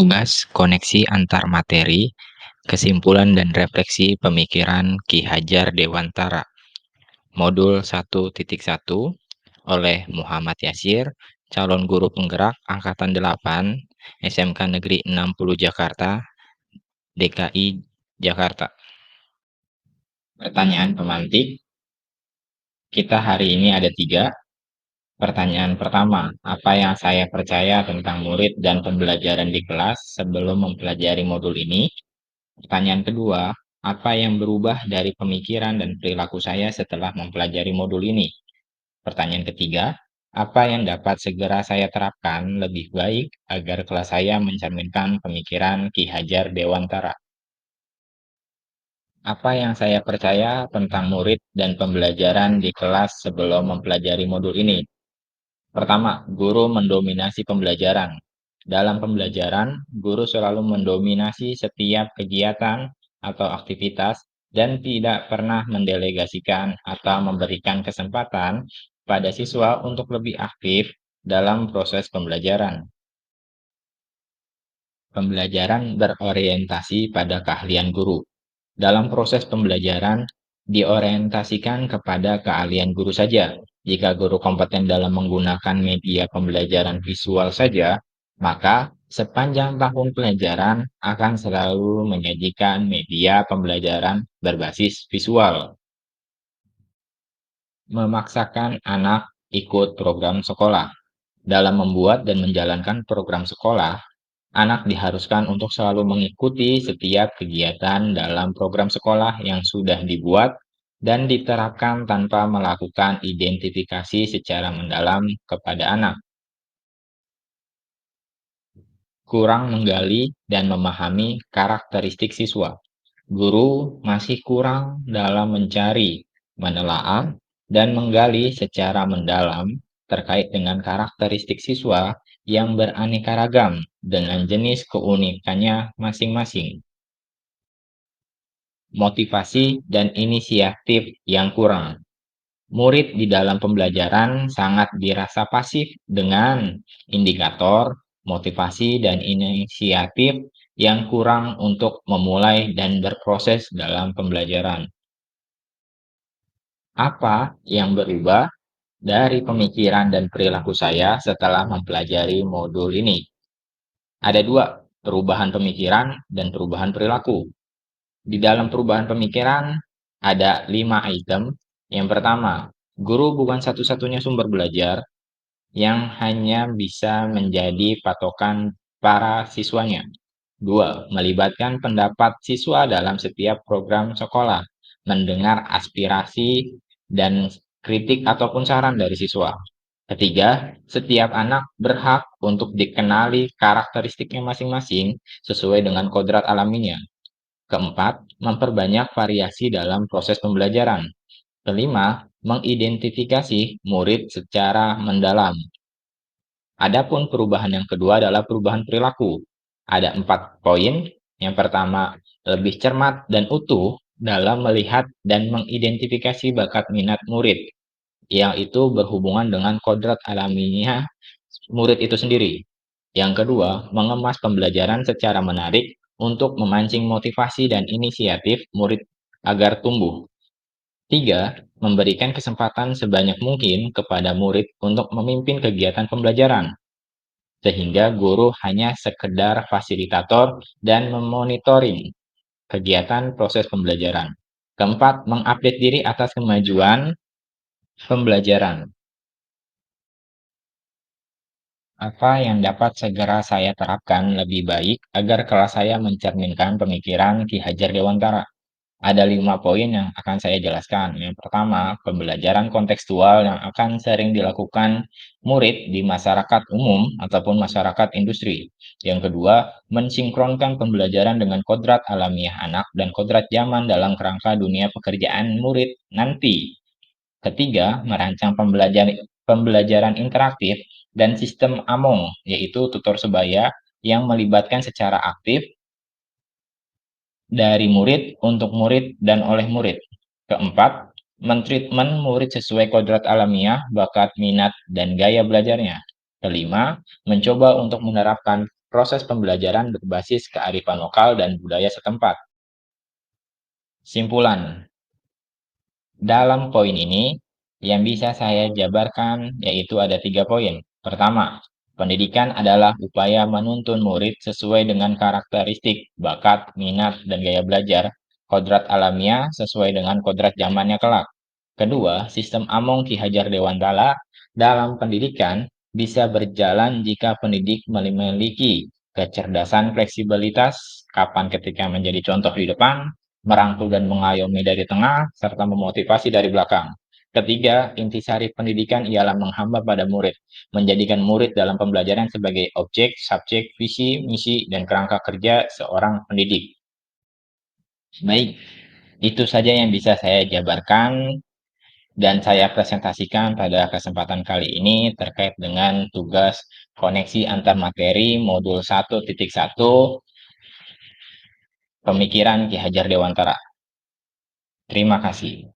tugas koneksi antar materi, kesimpulan dan refleksi pemikiran Ki Hajar Dewantara. Modul 1.1 oleh Muhammad Yasir, calon guru penggerak Angkatan 8, SMK Negeri 60 Jakarta, DKI Jakarta. Pertanyaan pemantik, kita hari ini ada 3. Pertanyaan pertama, apa yang saya percaya tentang murid dan pembelajaran di kelas sebelum mempelajari modul ini? Pertanyaan kedua, apa yang berubah dari pemikiran dan perilaku saya setelah mempelajari modul ini? Pertanyaan ketiga, apa yang dapat segera saya terapkan lebih baik agar kelas saya mencerminkan pemikiran Ki Hajar Dewantara? Apa yang saya percaya tentang murid dan pembelajaran di kelas sebelum mempelajari modul ini? Pertama, guru mendominasi pembelajaran. Dalam pembelajaran, guru selalu mendominasi setiap kegiatan atau aktivitas dan tidak pernah mendelegasikan atau memberikan kesempatan pada siswa untuk lebih aktif dalam proses pembelajaran. Pembelajaran berorientasi pada keahlian guru. Dalam proses pembelajaran, diorientasikan kepada keahlian guru saja. Jika guru kompeten dalam menggunakan media pembelajaran visual saja, maka sepanjang tahun pelajaran akan selalu menyajikan media pembelajaran berbasis visual. Memaksakan anak ikut program sekolah. Dalam membuat dan menjalankan program sekolah, anak diharuskan untuk selalu mengikuti setiap kegiatan dalam program sekolah yang sudah dibuat dan diterapkan tanpa melakukan identifikasi secara mendalam kepada anak. Kurang menggali dan memahami karakteristik siswa. Guru masih kurang dalam mencari, menelaah, dan menggali secara mendalam terkait dengan karakteristik siswa yang beraneka ragam dengan jenis keunikannya masing-masing. Motivasi dan inisiatif yang kurang. Murid di dalam pembelajaran sangat dirasa pasif dengan indikator motivasi dan inisiatif yang kurang untuk memulai dan berproses dalam pembelajaran. Apa yang berubah dari pemikiran dan perilaku saya setelah mempelajari modul ini? Ada 2, perubahan pemikiran dan perubahan perilaku. Di dalam perubahan pemikiran, ada 5 item. Yang pertama, guru bukan satu-satunya sumber belajar yang hanya bisa menjadi patokan para siswanya. 2, melibatkan pendapat siswa dalam setiap program sekolah, mendengar aspirasi dan kritik ataupun saran dari siswa. Ketiga, setiap anak berhak untuk dikenali karakteristiknya masing-masing sesuai dengan kodrat alaminya. Keempat, memperbanyak variasi dalam proses pembelajaran. Kelima, mengidentifikasi murid secara mendalam. Adapun perubahan yang kedua adalah perubahan perilaku. Ada 4 poin. Yang pertama, lebih cermat dan utuh dalam melihat dan mengidentifikasi bakat minat murid, yang itu berhubungan dengan kodrat alamiah murid itu sendiri. Yang kedua, mengemas pembelajaran secara menarik untuk memancing motivasi dan inisiatif murid agar tumbuh. 3, memberikan kesempatan sebanyak mungkin kepada murid untuk memimpin kegiatan pembelajaran, sehingga guru hanya sekedar fasilitator dan memonitoring kegiatan proses pembelajaran. Keempat, mengupdate diri atas kemajuan pembelajaran. Apa yang dapat segera saya terapkan lebih baik agar kelas saya mencerminkan pemikiran Ki Hajar Dewantara? Ada 5 poin yang akan saya jelaskan. Yang pertama, pembelajaran kontekstual yang akan sering dilakukan murid di masyarakat umum ataupun masyarakat industri. Yang kedua, mensinkronkan pembelajaran dengan kodrat alamiah anak dan kodrat zaman dalam kerangka dunia pekerjaan murid nanti. Ketiga, merancang pembelajaran interaktif dan sistem AMONG, yaitu tutor sebaya yang melibatkan secara aktif dari murid, untuk murid, dan oleh murid. Keempat, mentreatment murid sesuai kodrat alamiah, bakat, minat, dan gaya belajarnya. Kelima, mencoba untuk menerapkan proses pembelajaran berbasis kearifan lokal dan budaya setempat. Simpulan, dalam poin ini, yang bisa saya jabarkan yaitu ada 3 poin. Pertama, pendidikan adalah upaya menuntun murid sesuai dengan karakteristik, bakat, minat, dan gaya belajar, kodrat alamiah sesuai dengan kodrat zamannya kelak. Kedua, sistem Among Ki Hajar Dewantara dalam pendidikan bisa berjalan jika pendidik memiliki kecerdasan fleksibilitas, kapan ketika menjadi contoh di depan, merangkul dan mengayomi dari tengah, serta memotivasi dari belakang. Ketiga, intisari pendidikan ialah menghamba pada murid, menjadikan murid dalam pembelajaran sebagai objek, subjek, visi, misi, dan kerangka kerja seorang pendidik. Baik, itu saja yang bisa saya jabarkan dan saya presentasikan pada kesempatan kali ini terkait dengan tugas koneksi antar materi modul 1.1 Pemikiran Ki Hajar Dewantara. Terima kasih.